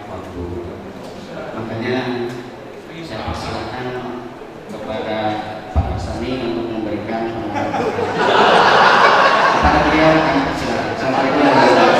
waktu. Makanya saya persilakan kepada Pak Hassani untuk memberikan pengarahan kepada beliau. Kami persilakan. Assalamualaikum warahmatullahi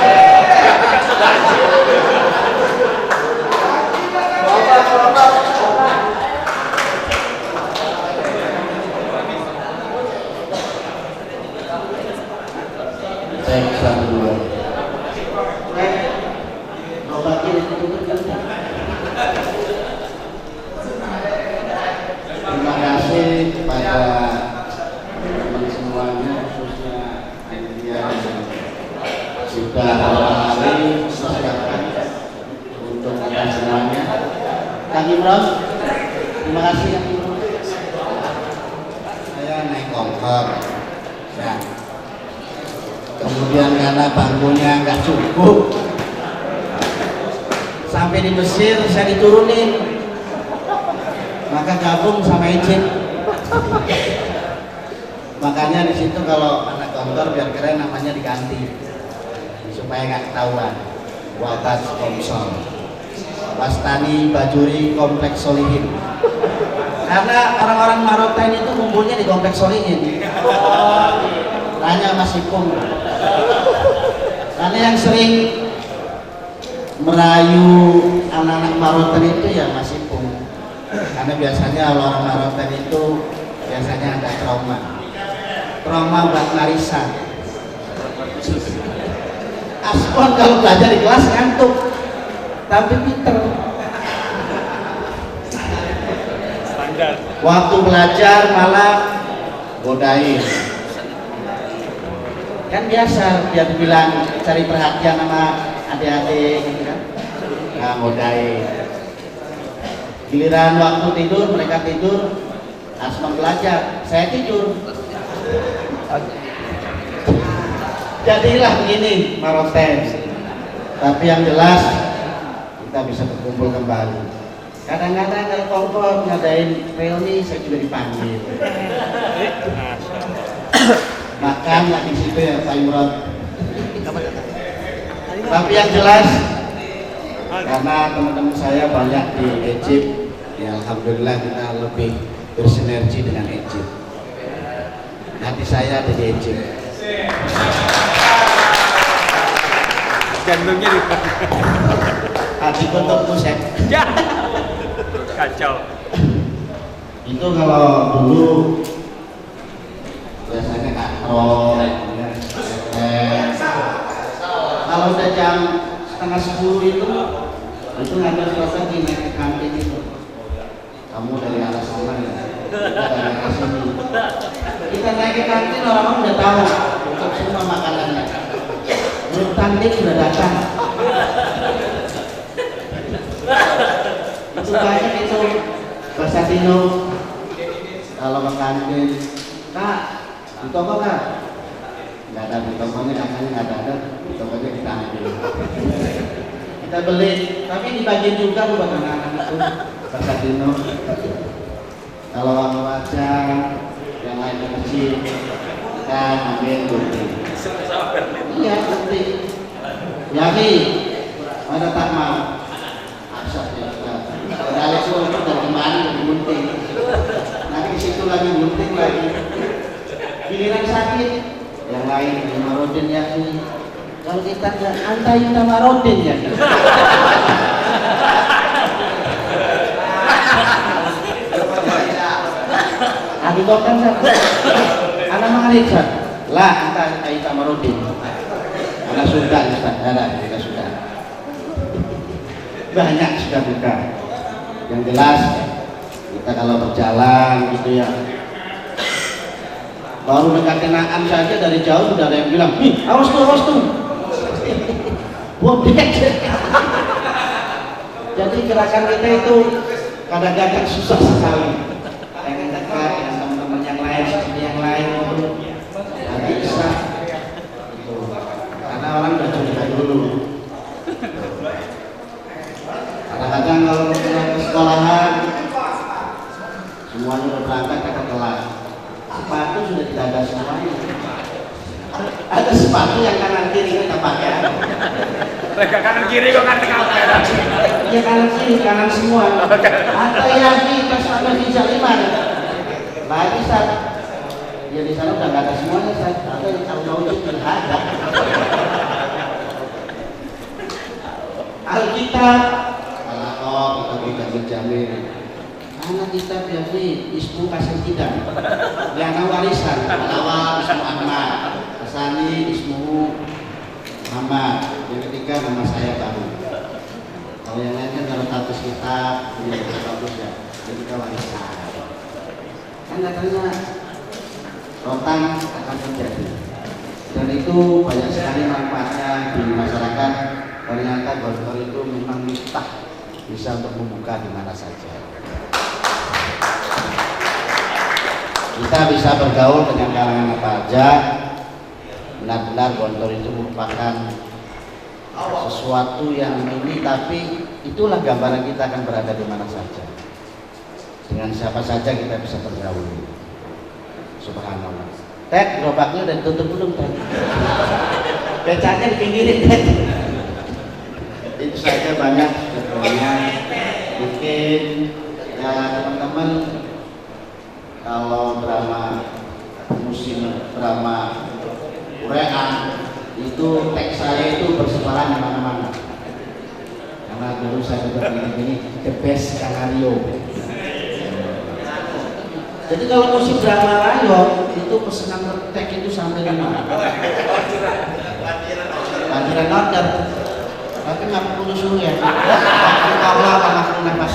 Terima kasih kepada teman semuanya, khususnya yang sudah hari persiapkan untuk kita semuanya. Kang Imron, terima kasih Kang Imron. Saya naik koper, ya. Kemudian karena bangkunya nggak cukup, sampai di Mesir saya diturunin, maka gabung sama Egypt. Makanya di situ kalau anak kantor biar keren namanya diganti supaya nggak ketahuan. Watas Komsol, Wastani Bajuri Kompleks Solihin. Karena orang-orang Marotain itu kumpulnya di Kompleks Solihin. Tanya Mas Ipung. Karena yang sering merayu anak-anak Marotan itu ya Mas Ipung. Karena biasanya orang Marotan itu biasanya ada trauma buat Marisa. Aspon kalau belajar di kelas ngantuk, tapi pinter. Standar. Waktu belajar malah godain. Kan biasa dia bilang cari perhatian sama adik-adik gitu kan. Nah, godain. Giliran waktu tidur, mereka tidur, Asman belajar, saya tidur. Jadilah begini Maroten. Tapi yang jelas kita bisa berkumpul kembali. Kadang-kadang kalau kompor ngadain reuni saya juga dipanggil. Makan lagi situ ya Pak Imron. Tapi yang jelas karena teman-teman saya banyak di Egypt, ya alhamdulillah kita lebih bersinergi dengan Egypt. Hati saya ada di Egypt. Jantungnya di Hati untuk musik. ya. Kacau. Itu kalau dulu biasanya katro, ya. Kalau udah jam 9:30 itu ngambil strategi naik ke kantin itu. Kamu dari arah sana ya, kita dari arah sini. Kita naik ke kantin orang-orang udah tahu untuk semua makanannya. Grup kantin sudah datang. Itu banyak itu bahasa Dino. Kalau ke kantin, Kak, di toko Kak? Nggak ada di tokonya, katanya nggak ada di tokonya kita ambil. Kita beli, tapi dibagiin juga buat anak-anak itu bahasa Dino. Kalau orang wajah yang lain kecil, kita ambil gunting. Iya gunting. Yaki, ada tak mau? Asap ya sudah. Dari itu dari kemarin dari gunting. Nanti di situ lagi gunting lagi. Giliran sakit, yang lain Marodin Yaki. Kalau kita nggak antai sama Rodin ya. Adi dokter anak mengariksa lah antai sama Rodin. Anak sudah kita sudah banyak sudah buka. Yang jelas kita kalau berjalan gitu ya. Baru dekat kenaan saja dari jauh sudah ada yang bilang, "Ih, awas tuh." Bodek. Jadi gerakan kita itu kadang-kadang susah sekali. Pengen dekat dengan teman-teman yang lain, seperti yang lain itu nggak bisa. Karena orang udah curiga dulu. Kadang-kadang kalau pulang ke sekolahan, semuanya udah berangkat ke kelas. Sepatu sudah dijaga semuanya. Ada sepatu yang kanan kiri kita pakai. Mereka kanan kiri kok kan tengah merah. Ya kanan kiri, kanan semua. Atau Yafi pas sampai di Jaliman. Lagi saat ya di sana udah nggak ada semuanya, atau yang tahu mau itu ada. Alkitab, kalau kita bisa berjamin. Anak kitab Yafi ismu kasih tidak. Yang warisan, awal ismu Ahmad, Asani ismu Muhammad, yang ketiga nama saya baru. Kalau yang lain kan kalau status kitab, ini bagus ya, jadi kita warisan. Kan katanya rotan akan terjadi, dan itu banyak sekali manfaatnya di masyarakat. Ternyata gontor itu memang miftah, bisa untuk membuka di mana saja. Kita bisa bergaul dengan kalangan apa aja. Benar-benar gontor itu merupakan sesuatu yang ini, tapi itulah gambaran kita akan berada di mana saja. Dengan siapa saja kita bisa bergaul. Subhanallah. Ted, gerobaknya udah ditutup belum, Ted? Becaknya dipinggirin, Ted. Itu saja banyak sebetulnya. Mungkin ya teman-teman, kalau drama musim drama Korea itu teks saya itu bersebaran di mana-mana. Karena dulu saya sudah begini the best skenario. Jadi kalau musim drama Rayo itu pesanan teks itu sampai 5. Banjiran order. Tapi nggak perlu suruh ya. Allah akan aku nafas.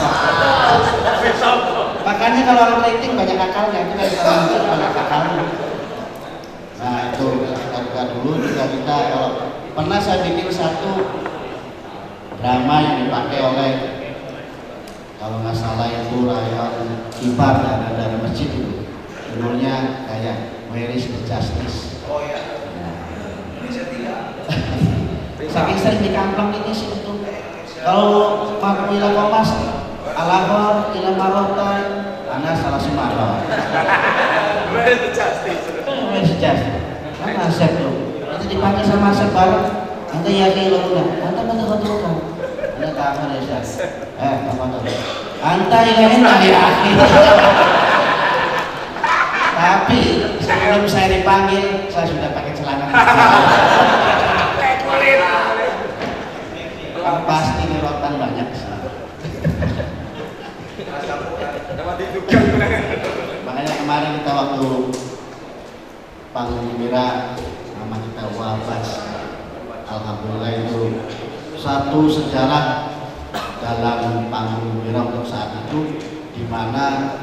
Makanya kalau orang rating banyak akalnya, itu kan banyak akalnya. Nah itu kita dulu kita kalau pernah saya bikin satu drama yang dipakai oleh, kalau nggak salah itu Rayon Kibar dari masjid itu, judulnya kayak Where is the Justice? Oh ya. Saking sering di kampung ini sih itu. Kalau Makmila Komas Alahor, Ila Marotan, Anda salah Sumatera. Where is the justice? Where is the justice? Kan Asep tuh. Nanti dipakai sama Asep bareng. Anda yakin lo udah? Anda kata kan? Anda kamar ya Asep. Apa tuh? Anda ilahin tak yakin. Tapi sebelum saya dipanggil, saya sudah pakai celana. Pasti di rotan banyak sih. Makanya kemarin kita waktu panggung gembira nama kita wafat, alhamdulillah itu satu sejarah dalam panggung gembira untuk saat itu, di mana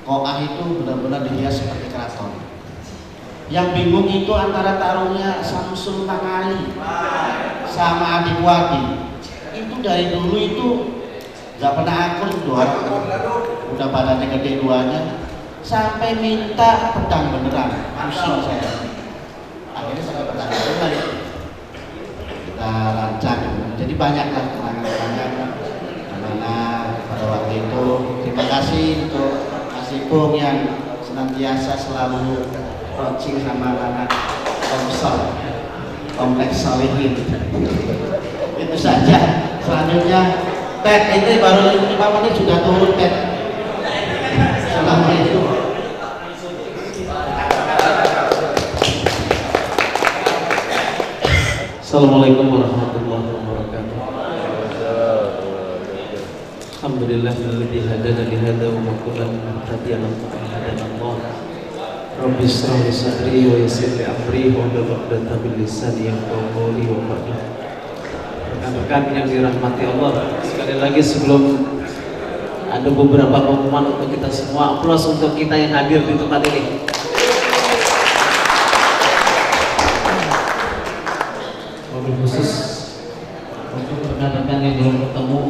Koah itu benar-benar dihias seperti keraton. Yang bingung itu antara tarungnya Samsul Pangali sama Adik Wadi. Itu dari dulu itu nggak pernah akur dua, udah badannya gede duanya, sampai minta pedang beneran, pusing saya. Akhirnya sampai pedang beneran kita rancang. Jadi banyaklah kenangan-kenangan mana pada waktu itu. Terima kasih untuk Mas Ipung yang senantiasa selalu coaching sama anak kompleks Solihin. Itu saja. Selanjutnya Ted, ini baru 5 menit sudah turun, Ted. Assalamualaikum. Assalamualaikum warahmatullahi wabarakatuh. Alhamdulillahilladzi hadana li hadza wa ma kunna linahtadiya laula an hadana Allah. Rabbi shrah li sadri wa yassir li amri wa hlul 'uqdatam min lisani yafqahu qawli wa ba'du. Rekan-rekan yang dirahmati Allah, sekali lagi sebelum ada beberapa pengumuman untuk kita semua, aplaus untuk kita yang hadir di tempat ini. Wabil khusus untuk rekan-rekan yang belum ketemu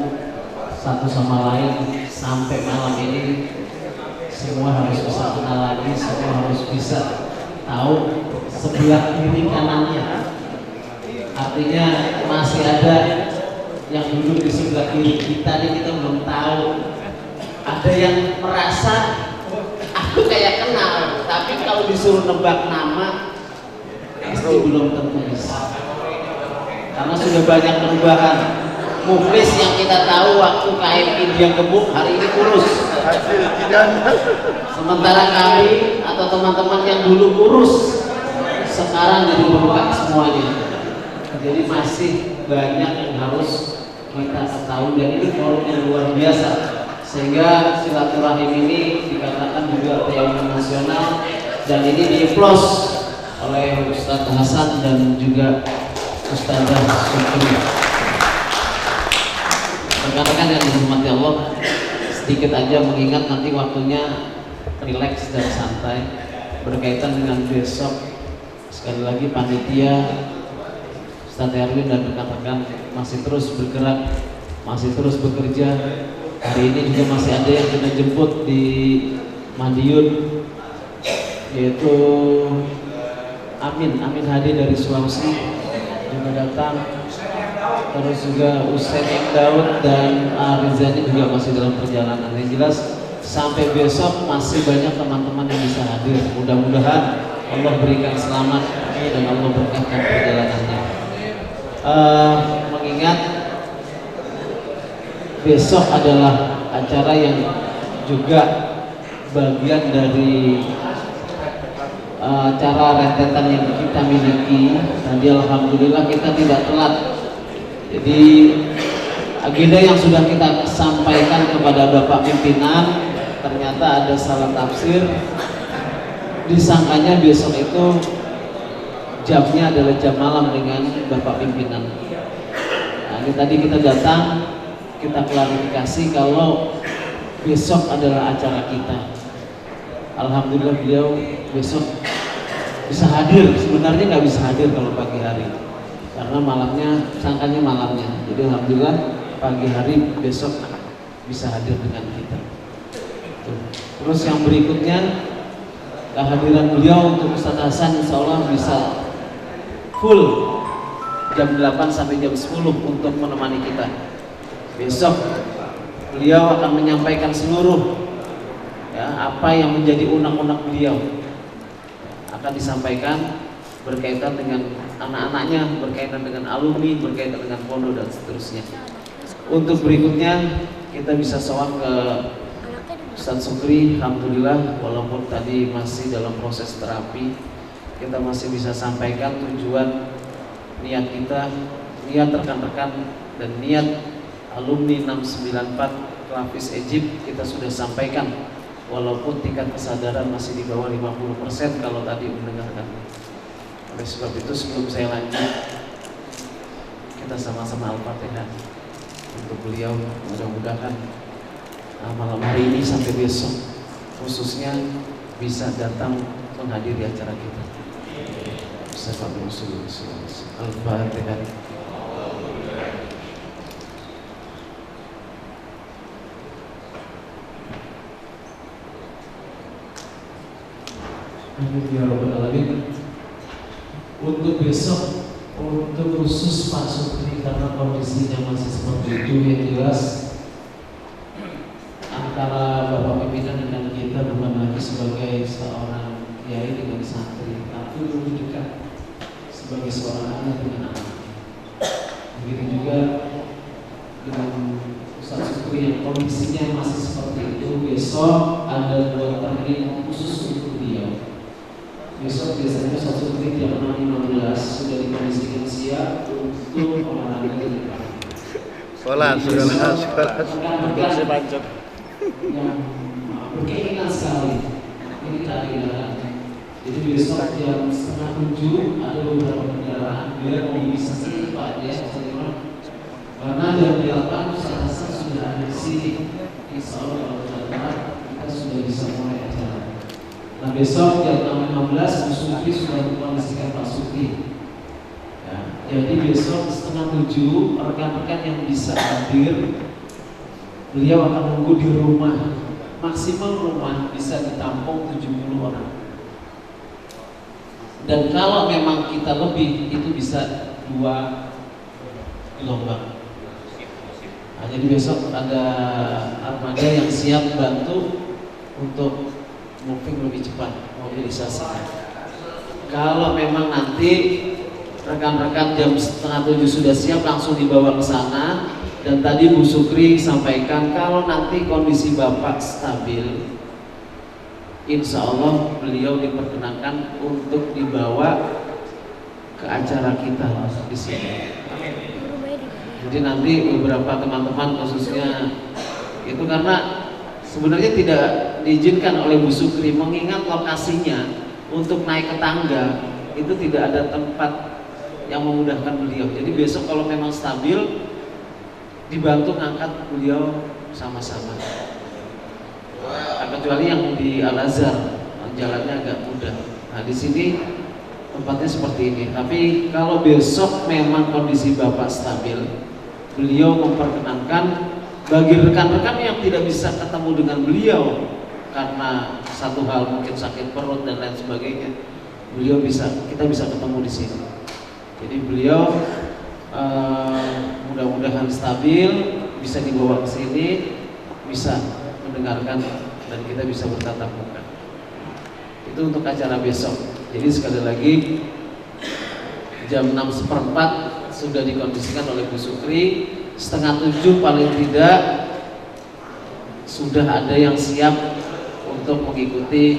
satu sama lain sampai malam ini, semua harus bisa kenal lagi, semua harus bisa tahu sebelah kiri kanannya. Artinya masih ada yang duduk di sebelah kiri kita nih, kita belum tahu. Ada yang merasa aku kayak kenal, tapi kalau disuruh nebak nama pasti belum tentu bisa. karena sudah banyak perubahan. Muflis yang kita tahu waktu KMI dia gemuk, hari ini kurus. Sementara kami atau teman-teman yang dulu kurus sekarang jadi bengkak semuanya. Jadi masih banyak yang harus kita ketahui, dan ini forum yang luar biasa, sehingga silaturahim ini dikatakan juga teori nasional, dan ini dieplos oleh Ustadz Hasan dan juga Ustadzah Sukri. Rekan-rekan yang dihormati Allah, sedikit aja mengingat nanti waktunya rileks dan santai berkaitan dengan besok. Sekali lagi panitia, Ustadz Erwin dan rekan-rekan masih terus bergerak, masih terus bekerja. Hari ini juga masih ada yang kita jemput di Madiun, yaitu Amin Hadi dari Sulawesi juga datang. Terus juga Usain Daud dan Rizani juga masih dalam perjalanan. Yang jelas sampai besok masih banyak teman-teman yang bisa hadir. Mudah-mudahan Allah berikan selamat dan Allah berkahkan perjalanannya. Mengingat besok adalah acara yang juga bagian dari acara rentetan yang kita miliki. Tadi alhamdulillah kita tidak telat. Jadi agenda yang sudah kita sampaikan kepada Bapak Pimpinan ternyata ada salah tafsir. Disangkanya besok itu jamnya adalah jam malam dengan Bapak Pimpinan. Nah, ini tadi kita datang, kita klarifikasi kalau besok adalah acara kita. Alhamdulillah beliau besok bisa hadir. Sebenarnya nggak bisa hadir kalau pagi hari, karena malamnya, sangkanya malamnya. Jadi alhamdulillah pagi hari besok bisa hadir dengan kita. Terus yang berikutnya, kehadiran beliau untuk Ustadz Hasan insya Allah bisa full jam 8 sampai jam 10 untuk menemani kita. Besok beliau akan menyampaikan seluruh apa yang menjadi unek-unek beliau, akan disampaikan berkaitan dengan anak-anaknya, berkaitan dengan alumni, berkaitan dengan pondok dan seterusnya. Untuk berikutnya kita bisa sowan ke Ustadz Sukri. Alhamdulillah walaupun tadi masih dalam proses terapi, kita masih bisa sampaikan tujuan niat kita, niat rekan-rekan dan niat alumni 694 Kelapis Egypt kita sudah sampaikan, walaupun tingkat kesadaran masih di bawah 50% kalau tadi mendengarkan. Oleh sebab itu sebelum saya lanjut, kita sama-sama Al-Fatihah untuk beliau. Mudah-mudahan malam hari ini sampai besok khususnya bisa datang menghadiri acara kita. Al-Fatihah. Amin ya rabbal alamin. Untuk besok, untuk khusus Pak Sukri, karena kondisinya masih seperti itu, yang jelas antara Bapak Pimpinan dengan kita bukan lagi sebagai seorang kiai dengan santri, tapi lebih dekat sebagai seorang anak dengan anak. Begitu juga dengan Ustadz Sukri yang kondisinya masih seperti itu. Besok ada 2 training khusus untuk beliau. Besok biasanya Ustadz Sukri jam 6.15 sudah dikondisikan siap untuk olahraga di depan. Sekolah. Bersih pancet. Yang berkeinginan sekali ini tadi jadi besok jam 6:30 ada beberapa kendaraan biar bisa cepat ya, karena jam 8 Ustadz Hasan sudah ada di sini. Insya Allah kalau tepat kita sudah bisa mulai acara. Nah besok jam 6.15 Bu Sukri sudah mengkondisikan Pak Sukri. Ya, jadi besok 6:30 rekan-rekan yang bisa hadir, beliau akan nunggu di rumah. Maksimal rumah bisa ditampung 70 orang. Dan kalau memang kita lebih, itu bisa 2 gelombang. Nah, jadi besok ada armada yang siap bantu untuk moving lebih cepat mobilisasi. Kalau memang nanti rekan-rekan jam 6:30 sudah siap langsung dibawa ke sana. Dan tadi Bu Sukri sampaikan kalau nanti kondisi Bapak stabil, insya Allah beliau diperkenankan untuk dibawa ke acara kita di sini. Jadi nanti beberapa teman-teman khususnya itu karena sebenarnya tidak diizinkan oleh Bu Sukri mengingat lokasinya untuk naik ke tangga itu tidak ada tempat yang memudahkan beliau. Jadi besok kalau memang stabil dibantu ngangkat beliau sama-sama. Kecuali yang di Al-Azhar jalannya agak mudah. Nah di sini tempatnya seperti ini. Tapi kalau besok memang kondisi Bapak stabil, beliau memperkenankan bagi rekan-rekan yang tidak bisa ketemu dengan beliau karena satu hal mungkin sakit perut dan lain sebagainya, kita bisa ketemu di sini. Jadi beliau mudah-mudahan stabil, bisa dibawa ke sini, bisa mendengarkan dan kita bisa bertatap muka. Itu untuk acara besok. Jadi sekali lagi jam 6:15 sudah dikondisikan oleh Bu Sukri, 6:30 paling tidak sudah ada yang siap untuk mengikuti.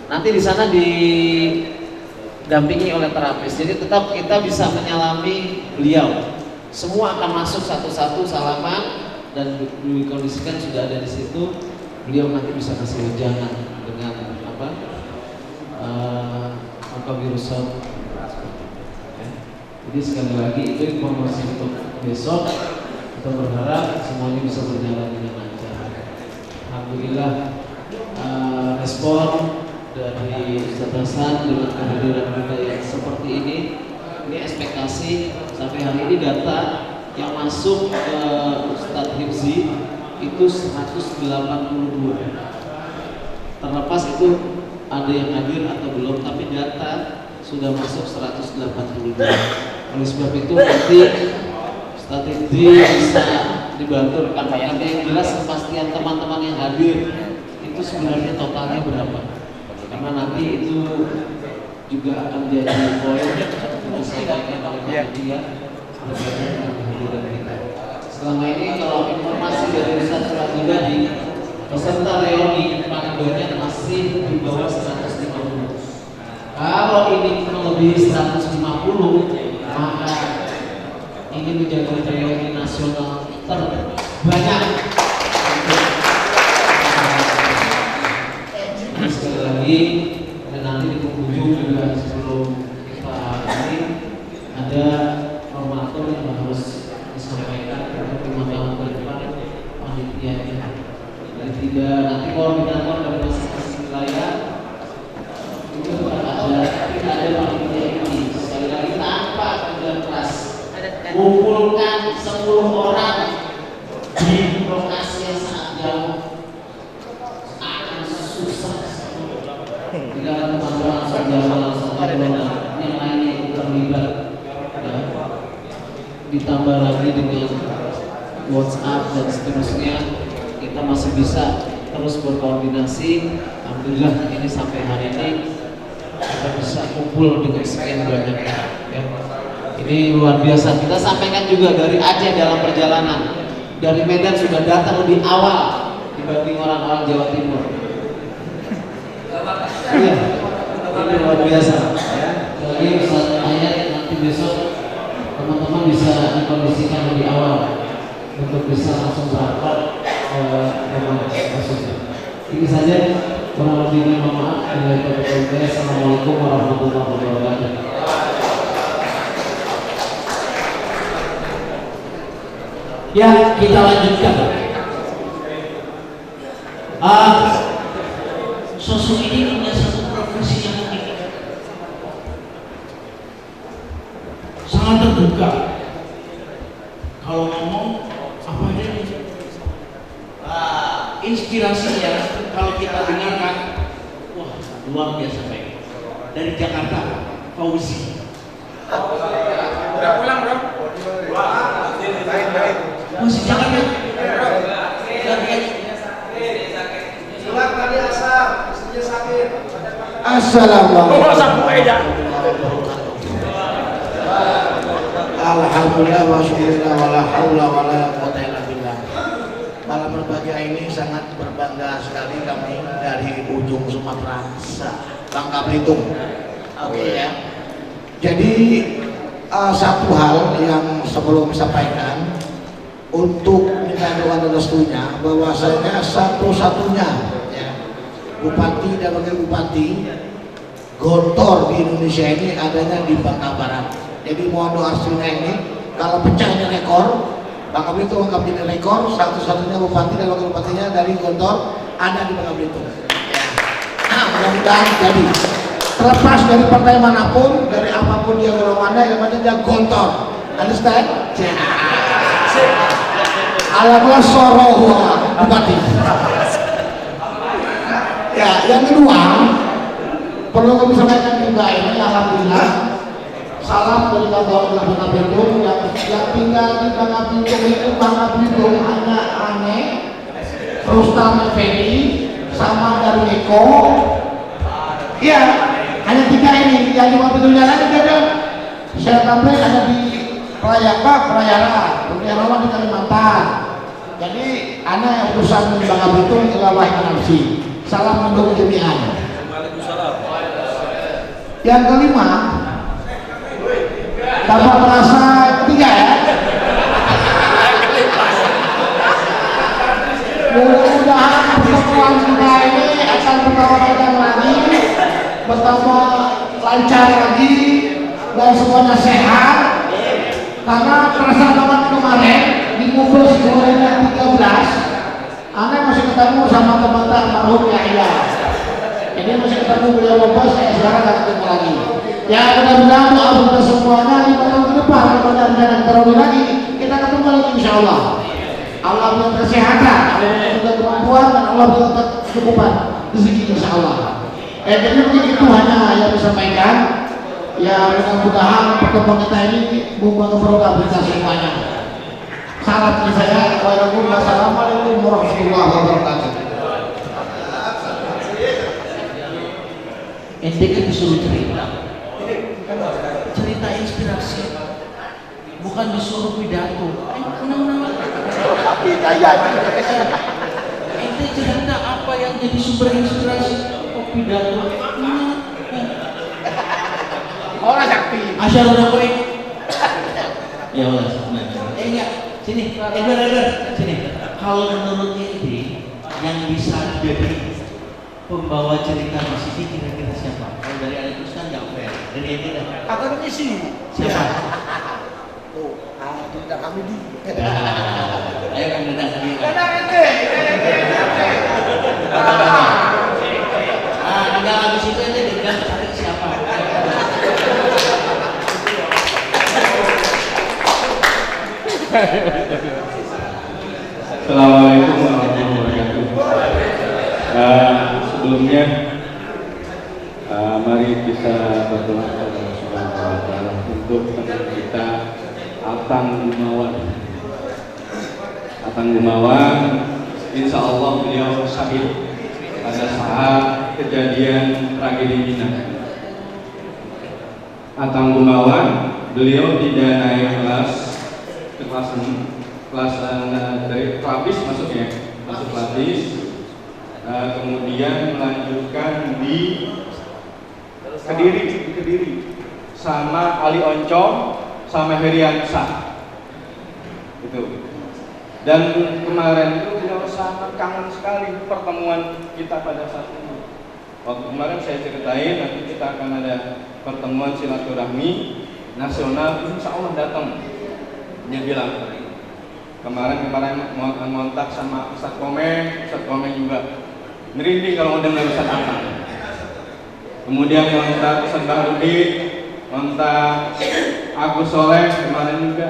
Nanti di sana didampingi oleh terapis. Jadi tetap kita bisa menyalami beliau. Semua akan masuk satu-satu salaman dan dikondisikan sudah ada di situ. Beliau nanti bisa kasih wejangan dengan apa viruson. Jadi sekali lagi itu informasi untuk besok. Kita berharap semuanya bisa berjalan dengan lancar. Alhamdulillah respon dari Ustaz Hasan dengan kehadiran kita yang seperti ini ekspektasi sampai hari ini data yang masuk ke Ustaz Hifzi itu 182. Terlepas itu ada yang hadir atau belum, tapi data sudah masuk 182. Oleh sebab itu nanti Ustaz Hifzi bisa dibantu rekan-rekan yang jelas kepastian teman-teman yang hadir itu sebenarnya totalnya berapa. Karena nanti itu juga akan jadi poin yang disampaikan oleh panitia terkait dengan kehadiran kita. Selama ini kalau informasi dari Ustaz Surajibadi peserta reuni panitia masih di bawah 150. Kalau ini melebihi 150, maka ini menjadi reuni nasional terbanyak. Sekali lagi dan nanti di penghujung juga sebelum kita ini ada normatur yang harus disampaikan untuk 5 tahun ke depan panitia ini. Jadi tidak nanti koordinator dari masing-masing wilayah itu tidak ada panitia ini. Sekali lagi tanpa kerja keras, kumpulkan 10 orang di lokasi yang sangat jauh. Jika ada teman-teman saja langsung yang lainnya itu terlibat, ya. Ditambah lagi dengan WhatsApp dan seterusnya, kita masih bisa terus berkoordinasi. Alhamdulillah ini sampai hari ini kita bisa kumpul dengan sekian banyak, ya. Ini luar biasa. Kita sampaikan juga dari Aceh dalam perjalanan, dari Medan sudah datang lebih awal dibanding orang-orang Jawa Timur. Iya, ini luar biasa. Jadi saat ayat nanti besok teman-teman bisa dikondisikan lebih awal untuk bisa langsung berangkat memang kasusnya. Ini saja, kurang lebihnya mohon maaf. Assalamualaikum warahmatullahi wabarakatuh. Ya, kita lanjutkan. Sosok ini punya satu profesi yang unik, sangat terbuka. Kalau ngomong apa aja, inspirasinya kalau kita dengarkan, wah luar biasa baik. Dari Jakarta, Fauzi. Udah pulang bro? Wah, baik. Masih Jakarta. Keluar tadi asar, istrinya sakit. Assalamualaikum. Oh, sapu aja. Alhamdulillah wa syukurillah wa la haula wa la quwwata illa billah. Malam berbahagia ini sangat berbangga sekali kami dari ujung Sumatera, Bangka Belitung. Oke ya. Jadi satu hal yang sebelum disampaikan untuk minta doa dan restunya, bahwasanya satu-satunya ya, bupati dan wakil bupati gontor di Indonesia ini adanya di Bangka Barat. Jadi mohon doa restunya ini, kalau pecahnya rekor, Bangka Belitung akan menjadi rekor satu-satunya bupati dan wakil bupatinya dari gontor ada di Bangka Belitung. Ya. Nah, mudah-mudahan jadi. Terlepas dari partai manapun, dari apapun dia golongannya, yang penting dia gontor. Understand? Alhamdulillah soroh bupati. Ya, yang kedua perlu kami sampaikan juga ini, alhamdulillah salam dari kantor Bangka Belitung yang tinggal di Bangka Belitung itu Bangka Belitung hanya aneh, Rustam Effendi sama dari Eko. Iya, hanya tiga ini yang cuma betulnya lagi ada. Saya tambahin ada di Pelayaran, Pelayaran di Kalimantan. Jadi anak yang urusan di Bangka Belitung adalah nafsi. Salam mendukung jami'an. Yang kelima, tanpa merasa ketiga ya. Mudah-mudahan pertemuan kita ini akan bertahan lagi, bertambah lancar lagi, dan semuanya sehat. Karena perasaan banget kemarin di Mubes 2013, Anda masih ketemu sama teman-teman marhum Yahya. Ini masih ketemu beliau Mubes, saya sekarang nggak ketemu lagi. Ya mudah-mudahan doa kita semuanya 5 tahun ke depan kalau ada rencana terlalu lagi, kita ketemu lagi insya Allah. Allah berikan kesehatan, Allah berikan kemampuan, dan Allah berikan kecukupan rezeki insya Allah. Jadi mungkin itu hanya yang disampaikan. Ya mudah-mudahan pertemuan kita ini membawa barokah kita semuanya. Salam dari saya. Wassalamualaikum warahmatullahi wabarakatuh. Ente kan disuruh cerita inspirasi, bukan disuruh pidato. Ente cerita apa yang jadi sumber inspirasi? Oh pidato. Orang sakti. Asyar udah baik. Ya Allah. Enggak. Sini. Eder. Sini. Kalau menurut ente yang bisa jadi pembawa cerita di sini kira-kira siapa? Kalau dari anak terus kan nggak fair. Dari ente dah. Akademisi. Siapa? Tuh, tidak kami di. Ayo kan datang sini. Datang ente. Tinggal habis itu ente tinggal cari siapa? Assalamualaikum warahmatullahi wabarakatuh. Sebelumnya mari kita berdoa kepada Allah Subhanahu wa taala untuk teman kita Atang Gumawan. Insya Allah beliau syahid pada saat kejadian tragedi Mina. Atang Gumawan, beliau tidak naik kelas ke kelas dari pelapis masuk pelapis, kemudian melanjutkan di Kediri sama Ali Oncom sama Heriansa itu. Dan kemarin itu beliau sangat kangen sekali pertemuan kita pada saat itu. Waktu kemarin saya ceritain nanti kita akan ada pertemuan silaturahmi nasional, insya Allah datang. Dia bilang kemarin ngontak sama Ustadz Komeng juga merinding kalau udah Ustadz Atang. Kemudian ngontak Ustadz Bahrudin, ngontak Agus Soleh kemarin juga.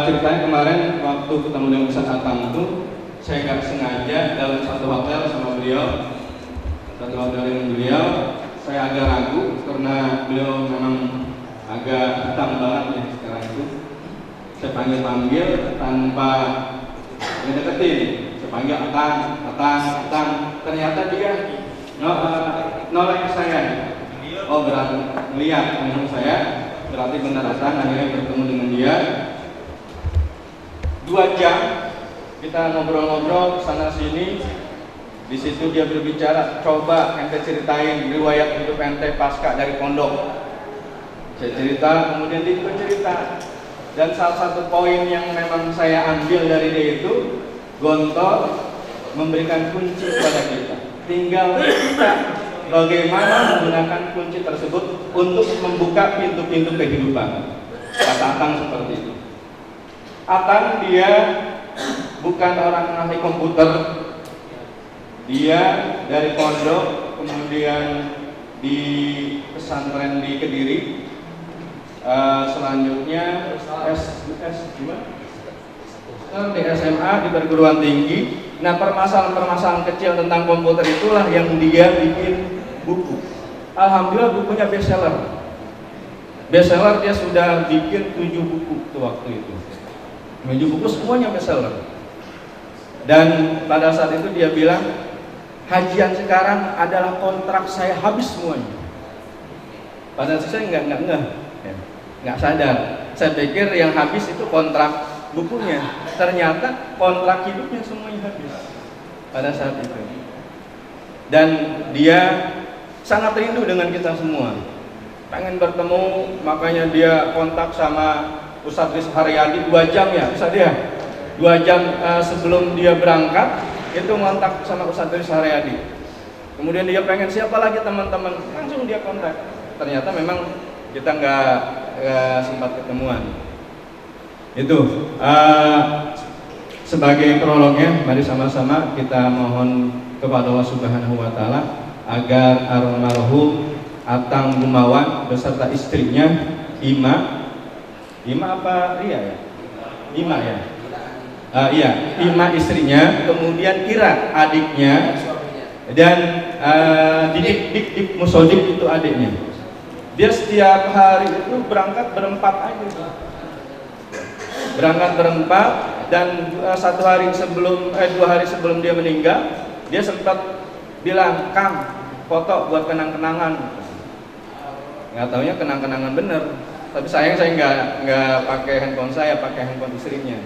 Ceritanya kemarin waktu ketemu dengan Ustadz Atang itu saya nggak sengaja dalam satu hotel sama beliau, saya agak ragu karena beliau memang agak hitam banget ya sekarang itu. Saya panggil tanpa ngedeketin, saya panggil Atang, ternyata dia nolak saya. Oh berarti lihat teman saya, berarti benar datang. Akhirnya bertemu dengan dia 2 jam kita ngobrol-ngobrol sana sini. Di situ dia berbicara, coba ente ceritain riwayat hidup ente pasca dari pondok. Saya cerita, kemudian dia juga cerita. Dan salah satu poin yang memang saya ambil dari dia itu, Gontor memberikan kunci kepada kita. Tinggal kita bagaimana menggunakan kunci tersebut untuk membuka pintu-pintu kehidupan. Kata Atang seperti itu. Atang dia bukan orang ahli komputer. Dia dari pondok, kemudian di pesantren di Kediri, selanjutnya di SMA, di perguruan tinggi. Nah, permasalahan-permasalahan kecil tentang komputer itulah yang dia bikin buku. Alhamdulillah bukunya bestseller. Bestseller dia sudah bikin 7 buku tuh waktu itu. 7 buku semuanya bestseller. Dan pada saat itu dia bilang, hajian sekarang adalah kontrak saya habis semuanya. Padahal saya nggak sadar. Saya pikir yang habis itu kontrak bukunya. Ternyata kontrak hidupnya semuanya habis pada saat itu. Dan dia sangat rindu dengan kita semua. Pengen bertemu, makanya dia kontak sama Ustadz Riz Haryadi 2 jam ya, Ustadz ya. 2 jam sebelum dia berangkat itu kontak sama Ustadz Riz Haryadi. Kemudian dia pengen siapa lagi teman-teman, langsung dia kontak. Ternyata memang kita nggak sempat ketemuan. Itu sebagai prolognya, mari sama-sama kita mohon kepada Allah Subhanahu Wa Taala agar almarhum Atang Gumawan beserta istrinya Ima apa Ria ya? Ima ya. Iya, Ima istrinya, kemudian Ira adiknya, dan Dik Musodik itu adiknya. Dia setiap hari itu berangkat berempat aja. Berangkat berempat, dan 2 hari sebelum dia meninggal, dia sempat bilang, Kang, foto buat kenang-kenangan. Nggak taunya kenang-kenangan bener. Tapi sayang saya nggak pakai handphone saya, pakai handphone istrinya.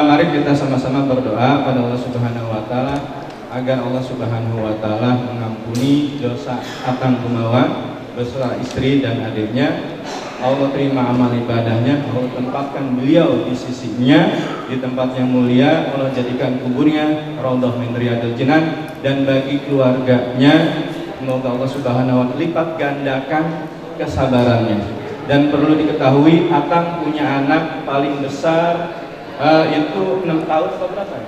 Mari kita sama-sama berdoa pada Allah Subhanahu Wa Taala agar Allah Subhanahu Wa Taala mengampuni dosa Atang Gumawan beserta istri dan adiknya. Allah terima amal ibadahnya, Allah tempatkan beliau di sisinya di tempat yang mulia. Allah jadikan kuburnya raudhah min riyadil jinan, dan bagi keluarganya semoga Allah Subhanahu Wa Taala lipat gandakan kesabarannya. Dan perlu diketahui, Atang punya anak paling besar itu 6 tahun atau berapa ya?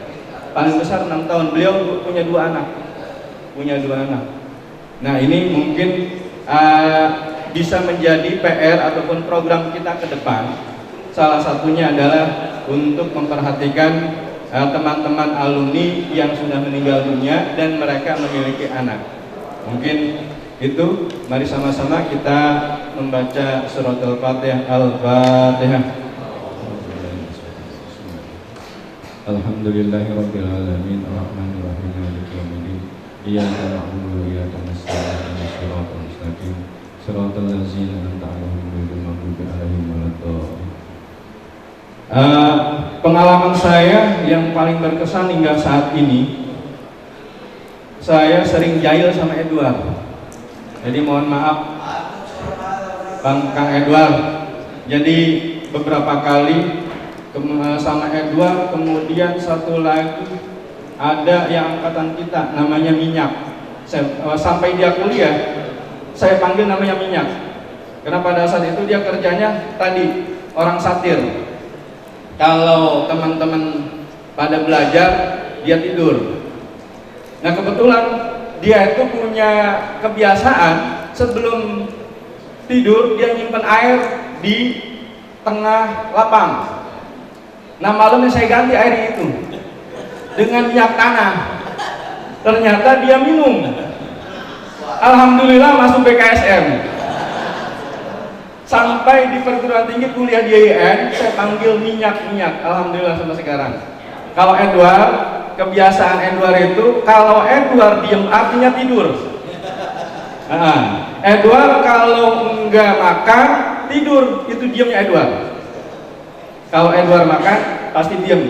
Paling besar 6 tahun. Beliau punya 2 anak. Nah, ini mungkin bisa menjadi PR ataupun program kita ke depan. Salah satunya adalah untuk memperhatikan teman-teman alumni yang sudah meninggal dunia dan mereka memiliki anak. Mungkin itu, mari sama-sama kita membaca surat Al-Fatihah. Al-Fatihah. Alhamdulillahirabbil alamin arrahmanir rahim maliki yaumiddin iyyaka na'budu wa iyyaka nasta'in ihdinas siratal mustaqim siratal ladzina an'amta 'alaihim ghairil maghdubi 'alaihim waladdallin. Pengalaman saya yang paling berkesan hingga saat ini, saya sering jahil sama Edward. Jadi mohon maaf Kang Edward. Jadi beberapa kali sama Edward, kemudian satu lagi ada yang angkatan kita namanya Minyak. Sampai dia kuliah saya panggil namanya Minyak, karena pada saat itu dia kerjanya tadi orang satir. Kalau teman-teman pada belajar, dia tidur. Nah, kebetulan dia itu punya kebiasaan sebelum tidur dia nyimpen air di tengah lapang. Nah, malamnya saya ganti air itu dengan minyak tanah. Ternyata dia minum. Alhamdulillah masuk BKSM. Sampai di perguruan tinggi kuliah di IAIN, saya panggil Minyak. Alhamdulillah sampai sekarang. Kalau Edward, kebiasaan Edward itu kalau Edward diem artinya tidur. Edward kalau juga makan, tidur, itu diamnya Edward. Kalau Edward makan, pasti diam.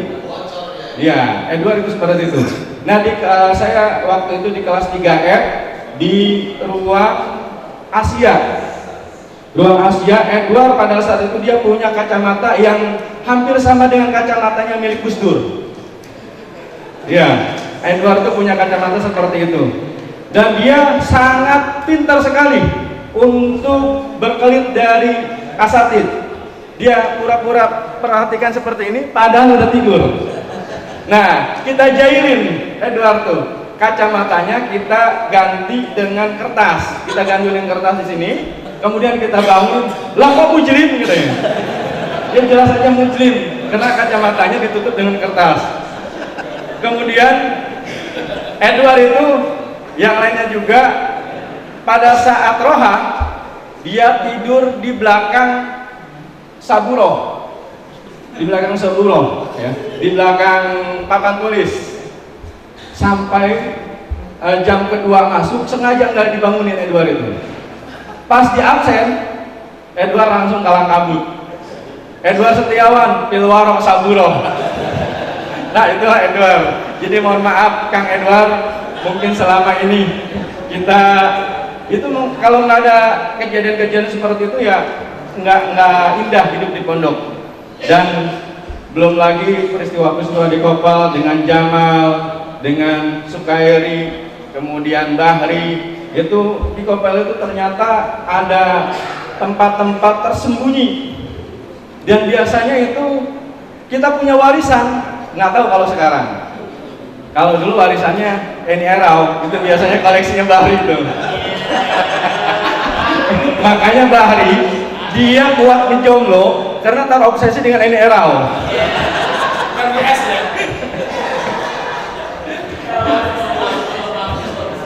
Ya, Edward itu seperti itu. Nah, saya waktu itu di kelas 3F di ruang Asia. Ruang Asia, Edward pada saat itu dia punya kacamata yang hampir sama dengan kacamatanya milik Gus Dur. Ya, Edward itu punya kacamata seperti itu. Dan dia sangat pintar sekali untuk berkelit dari asatid. Dia pura-pura perhatikan seperti ini, padahal udah tidur. Nah, kita jahilin Edward tuh. Kacamatanya kita ganti dengan kertas. Kita gantungin kertas di sini. Kemudian kita bangun, lah kok mujrim gitu ya. Dia jelas saja mujrim karena kacamatanya ditutup dengan kertas. Kemudian Edward itu yang lainnya juga pada saat roha dia tidur di belakang saburoh, di belakang saburoh, ya, di belakang papan tulis sampai jam kedua masuk sengaja nggak dibangunin Edward itu. Pas di absen, Edward langsung kalang kabut. Edward Setiawan, Pilwarok Saburoh. Nah, itulah Edward. Jadi mohon maaf Kang Edward, mungkin selama ini kita itu kalau nggak ada kejadian-kejadian seperti itu ya nggak indah hidup di pondok. Dan belum lagi peristiwa-peristiwa di Kopal dengan Jamal, dengan Sukairi, kemudian Bahri. Itu di Kopel itu ternyata ada tempat-tempat tersembunyi dan biasanya itu kita punya warisan, nggak tahu kalau sekarang. Kalau dulu warisannya Eni Erau, itu biasanya koleksinya Bahri itu. Makanya Bahri dia kuat menjomblo karena terobsesi dengan Eni Erau.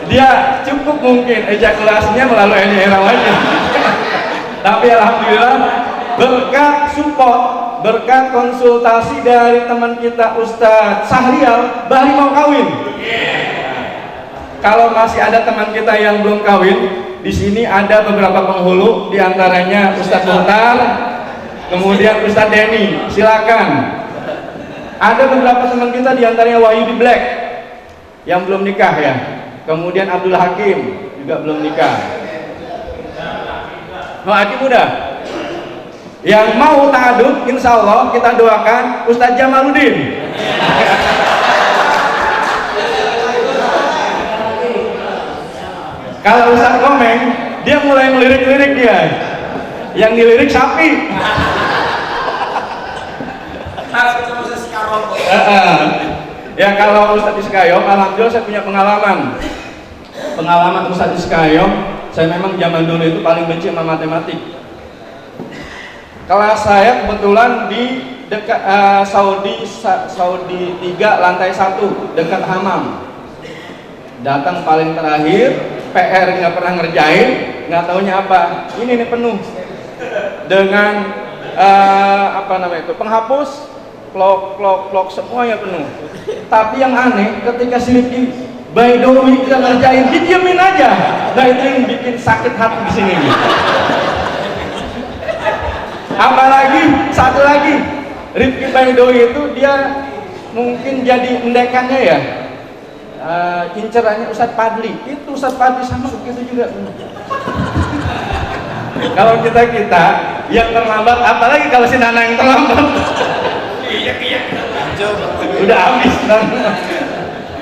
Dia cukup mungkin ejakulasinya melalui Eni Erau aja. Tapi alhamdulillah berkat support, berkat konsultasi dari teman kita Ustadz Sahrial, Bahri mau kawin. Kalau masih ada teman kita yang belum kawin, di sini ada beberapa penghulu, diantaranya Ustadz Muhtar, kemudian Ustadz Denny, silakan. Ada beberapa teman kita diantaranya Wahyudi Black yang belum nikah ya. Kemudian Abdul Hakim juga belum nikah. Hakim udah. Yang mau ta'adud, insya Allah kita doakan Ustadz Jamaluddin. Kalau Ustadz Komeng, dia mulai ngelirik-lirik dia. Yang dilirik sapi. Ya kalau Ustadz Iskayom, alhamdulillah saya punya pengalaman Ustadz Iskayom. Saya memang zaman dulu itu paling benci sama matematik. Kelas saya kebetulan di dekat Saudi 3 lantai 1 dekat Hammam. Datang paling terakhir, PR nggak pernah ngerjain, nggak taunya apa. Ini nih penuh dengan penghapus, vlog semuanya penuh. Tapi yang aneh ketika Silipki Baidowi kita ngerjain, didiemin aja. Nah itu yang bikin sakit hati di sini. Apalagi satu lagi, Rifki Baidowi itu dia mungkin jadi endekannya ya. Incerannya Ustadz Padli, itu Ustadz Padli sama begitu juga. Kalau kita yang terlambat, apalagi kalau si Nana yang terlambat. Iya. Udah habis.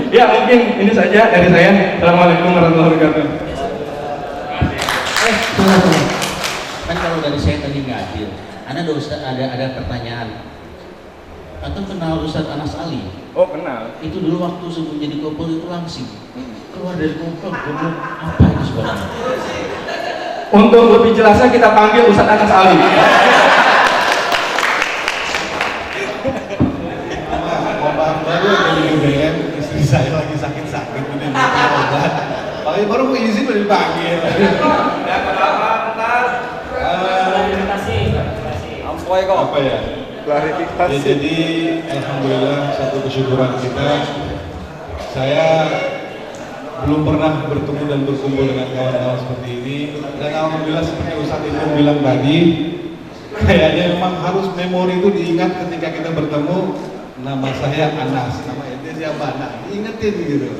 Ya mungkin ini saja dari saya. Assalamualaikum warahmatullahi wabarakatuh. Tunggu. Kan kalau dari saya tadi nggak adil. Ada pertanyaan. Atau kenal Ustadz Anas Ali? Oh kenal. Itu dulu waktu sebelum jadi kopel itu langsing. Keluar dari kopel, apa itu sebenarnya? Untuk lebih jelasnya kita panggil Ustadz Anas Ali. Baru dari UGM, istri saya lagi sakit-sakit udah minta obat. Paling baru mau izin udah dipanggil. Apa ya? Klarifikasi. Jadi alhamdulillah satu kesyukuran kita, saya belum pernah bertemu dan berkumpul dengan kawan-kawan seperti ini. Dan alhamdulillah seperti Ustadz itu bilang tadi, kayaknya memang harus memori itu diingat ketika kita bertemu. Nama saya Anas, nama ente siapa? Nah, diingetin gitu.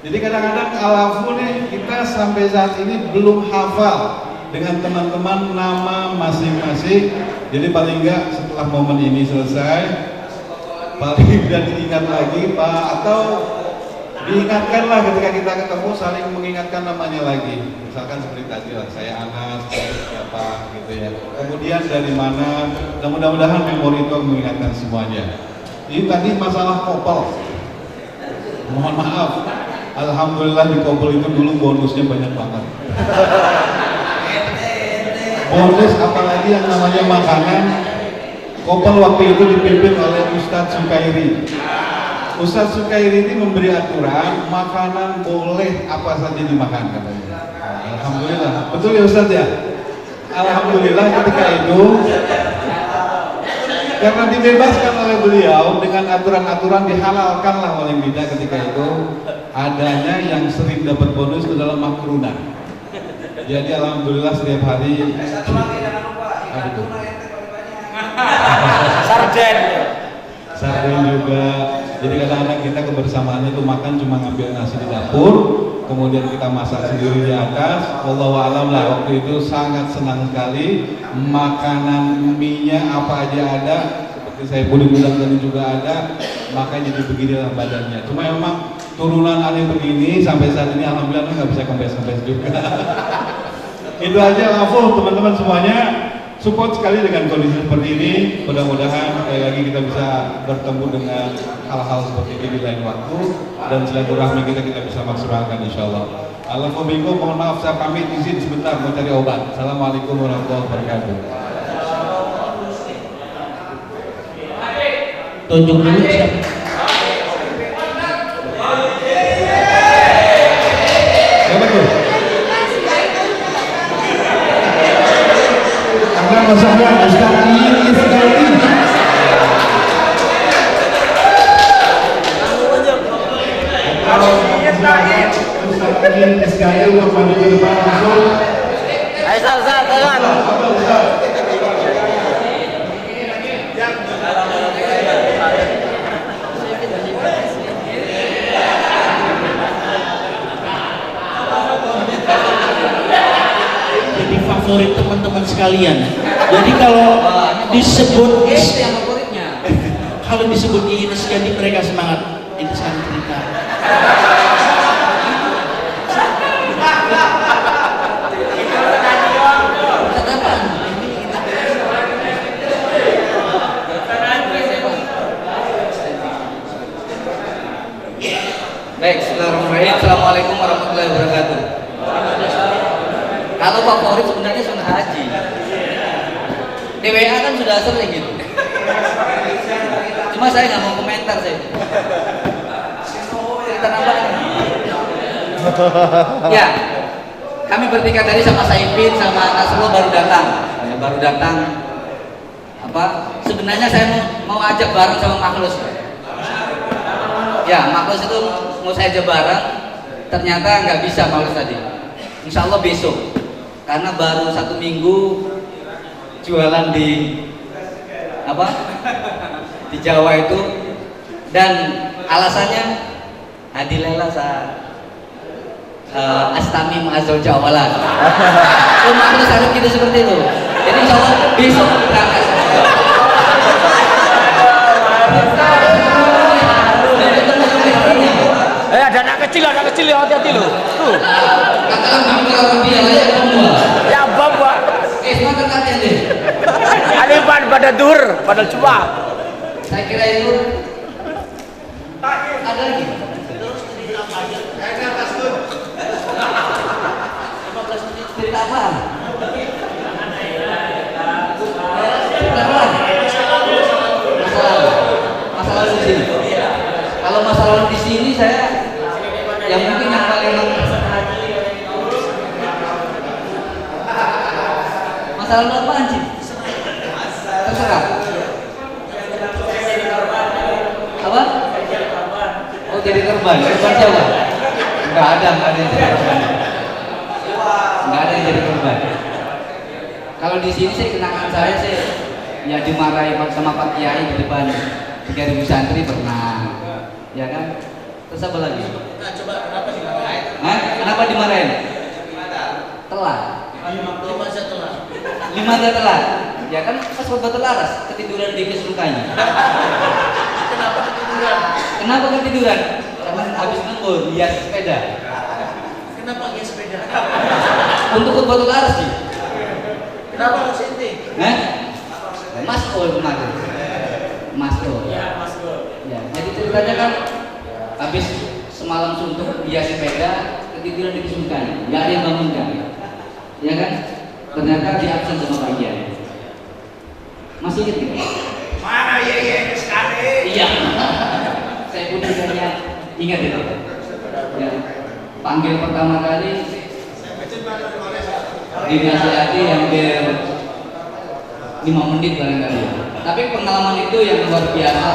Jadi kadang-kadang alafu nih kita sampai saat ini belum hafal dengan teman-teman nama masing-masing. Jadi paling enggak setelah momen ini selesai, paling dan diingat lagi Pak, atau diingatkanlah ketika kita ketemu saling mengingatkan namanya lagi. Misalkan seperti tadi lah, saya Anas, siapa gitu ya. Kemudian dari mana? Dan mudah-mudahan memori itu mengingatkan semuanya. Ini tadi masalah kopel. Mohon maaf, alhamdulillah di kopel itu dulu bonusnya banyak banget. Bonus apalagi yang namanya makanan. Kopel waktu itu dipimpin oleh Ustadz Sukairi. Ustadz Sukairi ini memberi aturan makanan boleh apa saja dimakan katanya. Alhamdulillah, betul ya Ustadz ya? Alhamdulillah ketika itu karena dibebaskan oleh beliau dengan aturan-aturan dihalalkanlah oleh kita ketika itu adanya yang sering dapat bonus ke dalam makrunan. Jadi alhamdulillah setiap hari. Sarden juga. Jadi kadang-kadang kita kebersamaannya itu makan cuma ngambil nasi di dapur, kemudian kita masak sendiri di atas. Wallahu a'lam lah, waktu itu sangat senang sekali. Makanan mie-nya apa aja ada, seperti saya boleh bilang tadi juga ada, makanya jadi beginilah badannya. Cuma memang turunan aneh begini sampai saat ini alhamdulillah nggak bisa kempes-kempes juga. Itu aja langsung teman-teman semuanya. Support sekali dengan kondisi seperti ini. Mudah-mudahan sekali lagi kita bisa bertemu dengan hal-hal seperti ini di lain waktu, dan silaturahmi kita bisa maksimalkan insyaallah. Alhamdulillah, mohon maaf saya pamit, izin sebentar mau cari obat. Assalamualaikum warahmatullahi wabarakatuh. Tunjuk dulu siapa? Siapa tuh? Karena masalah Ustaz ini sekali. Kalau Ustaz ini sekali uang maju ke depan langsung. Ayo Sal, tangan. Jadi favorit teman-teman sekalian. Jadi kalau disebut yang favoritnya. kalau disebut Ines, jadi mereka semangat. Ini sekarang cerita. Baik, bismillahirrahmanirrahim. Assalamualaikum warahmatullahi wabarakatuh. Kalau favorit sebenarnya sunnah haji. Di WA kan sudah sering gitu. Cuma saya nggak mau komentar saya. Cerita nambah. Ya, kami bertiga tadi sama Saipin sama Nasrullah baru datang. Baru datang. Sebenarnya saya mau ajak bareng sama Makhlus. Ya, Makhlus itu mau saya ajak bareng. Ternyata nggak bisa Makhlus tadi. Insya Allah besok. Karena baru 1 minggu jualan di di Jawa itu, dan alasannya Adilela Astami Ma'azul Jawalan. Makhlus harus gitu seperti itu. Jadi insya Allah besok berangkat. Ada anak kecil hati-hati loh. Tuh. Katakan bimbing orang dia layak semua. Ya bapak. Semua terkatian deh. Alifan pada dur, pada coba. Saya kira itu ada lagi. Cerita apa? Cerita apa? Masalah di sini. Kalau masalah di sini saya yang mungkin yang paling masalah apaan sih? Terserah. Apa? Oh jadi korban. Korban siapa? nggak ada yang jadi korban. Nggak ada yang jadi korban. Kalau di sini sih kenangan saya sih ya dimarahi sama Pak Kiai di depan 3.000 santri pernah, ya kan? Terus apa lagi? Nah, coba kenapa dimarahin? Hah? Kenapa dimarahin? Telat. 5 jam telat. 5 jam telat. Ya kan pas khotbah laras ketiduran di kesulukanya. Kenapa ketiduran? Kenapa ketiduran? Karena habis nganggur hias sepeda. Kenapa pakai sepeda? Untuk khotbah laras sih. Kenapa harus inti? Hah? Mas Ol kemarin. Mas Ol. Ya, Mas Gol. Ya, jadi ceritanya kan habis semalam suntuk dia sepeda ketiduran di kesulukanya. Nggak ada yang bangunkan. Ya kan? Ternyata dia absen sama Pak Kiai. Masih ingat tidak? Mana ye sekali? Iya. Saya pun juga ingat itu. Ya. Panggil pertama kali dinasihati hampir 5 menit barangkali. Tapi pengalaman itu yang luar biasa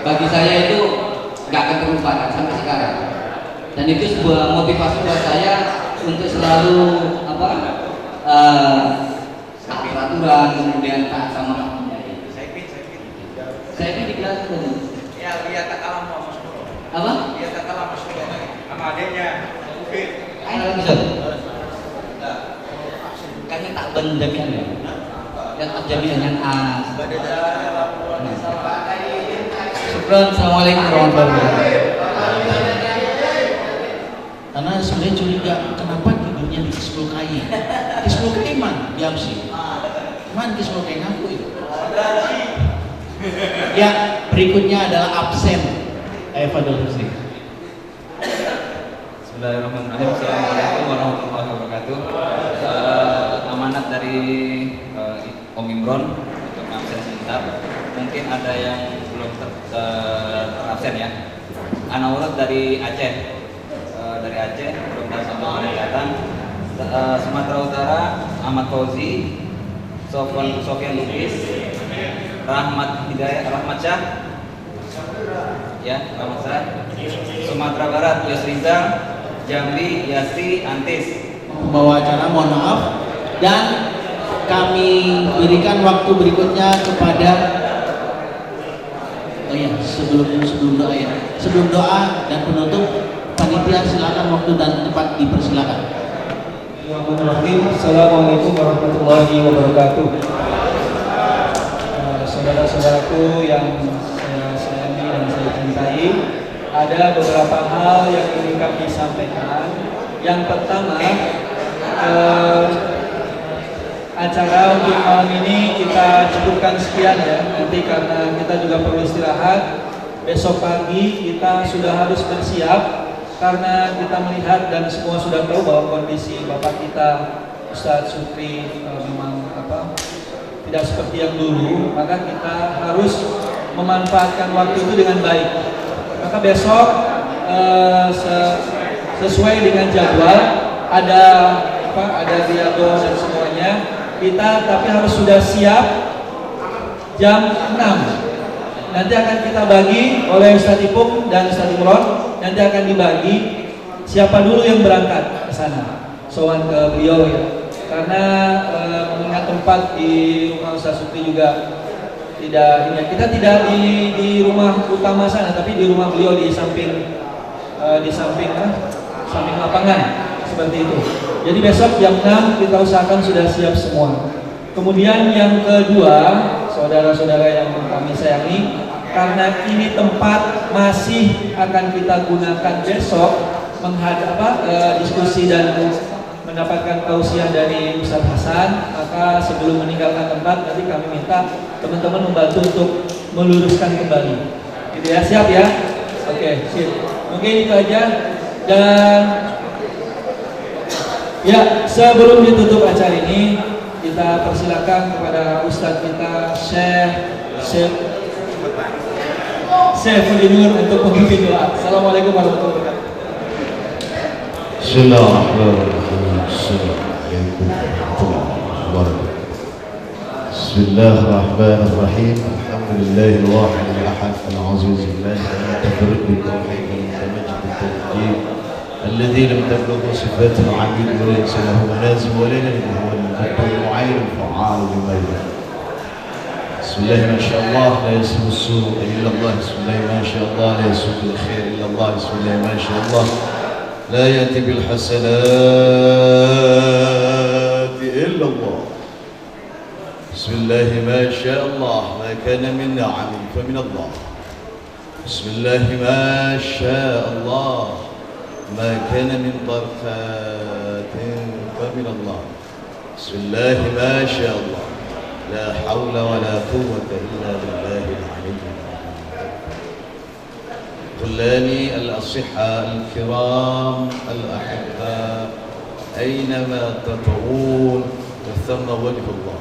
bagi saya itu gak akan terlupakan sampai sekarang. Dan itu sebuah motivasi buat saya untuk selalu taat peraturan, kemudian taat sama saya di belakang tadi. Ya, lihat tak kalah Mas Bro. Apa? Lihat tak kalah Mas Bro. Sama adiknya, Ubin. Ayo lagi Zon. Kayaknya tak benjamian ya. Yang tak jamian yang Syukran, assalamualaikum warahmatullahi wabarakatuh. Karena sebenarnya curiga kenapa tidurnya di Kismul Kai. Kismul Kai man, diam sih. Man Kismul Kai ngaku itu. Ya, berikutnya adalah absen. Fadil Husni. Bismillahirrahmanirrahim. Assalamualaikum warahmatullahi wabarakatuh. Amanat dari Om Imron untuk absen sebentar. Mungkin ada yang belum terabsen ya. Anak urat dari Aceh. Dari Aceh belum datang. Sumatera Utara Ahmad Fauzi, Sofyan Lubis, Rahmat Hidayat, Rahmat Syah, ya Rahmat Syah. Sumatera Barat Yus Rizal, Jambi Yasti Antis. Pembawa acara mohon maaf dan kami berikan waktu berikutnya kepada sebelum doa dan penutup panitia silakan waktu dan tempat dipersilakan. Bismillahirrahmanirrahim. Assalamualaikum warahmatullahi wabarakatuh. Saudara-saudaraku yang saya sayangi dan saya cintai, ada beberapa hal yang ingin kami sampaikan. Yang pertama, acara untuk malam ini kita cukupkan sekian ya. Nanti karena kita juga perlu istirahat. Besok pagi kita sudah harus bersiap karena kita melihat dan semua sudah tahu bahwa kondisi Bapak kita Ustadz Sukri memang tidak seperti yang dulu, maka kita harus memanfaatkan waktu itu dengan baik. Maka besok sesuai dengan jadwal ada riado dan semuanya kita, tapi harus sudah siap jam 6. Nanti akan kita bagi oleh Ustadz Ipung dan Ustadz Imron. Nanti akan dibagi siapa dulu yang berangkat ke sana. Sowan ke beliau ya. Karena mengingat tempat di rumah Ustadz Sukri juga kita tidak di rumah utama sana, tapi di rumah beliau di samping lapangan seperti itu. Jadi besok jam 6 kita usahakan sudah siap semua. Kemudian yang kedua, saudara-saudara yang kami sayangi, karena ini tempat masih akan kita gunakan besok diskusi dan mendapatkan tausiah dari Ustaz Hasan, maka sebelum meninggalkan tempat nanti kami minta teman-teman membantu untuk meluruskan kembali. Gitu ya, siap ya? Oke, sip. Mungkin itu aja. Dan ya, sebelum ditutup acara ini, kita persilakan kepada Ustadz kita Syekh untuk memimpin doa. Assalamualaikum warahmatullahi wabarakatuh. Bismillahirrahmanirrahim. Alhamdulillahil wahidil ahad al-aziz al-malik al-mutafarrid bil tauhid wal majid bil tawjih الذي لم تبلغ صفاته العبيد وليس له منازل ولا ندم، هو المقدم المعين الفعال لما يريد. بسم الله ما شاء الله لا يسلب السوء الا الله، بسم الله ما شاء الله لا يسلب الخير الا الله، بسم الله ما شاء الله لا ياتي بالحسنات الا الله. بسم الله ما شاء الله ما كان من نعم فمن الله. بسم الله ما شاء الله ما كان من بركات فمن الله. بسم الله ما شاء الله لا حول ولا قوة إلا بالله العلي العظيم. طلابي الأصحاء الكرام الأحباء، أينما تطغون فثم وجه الله.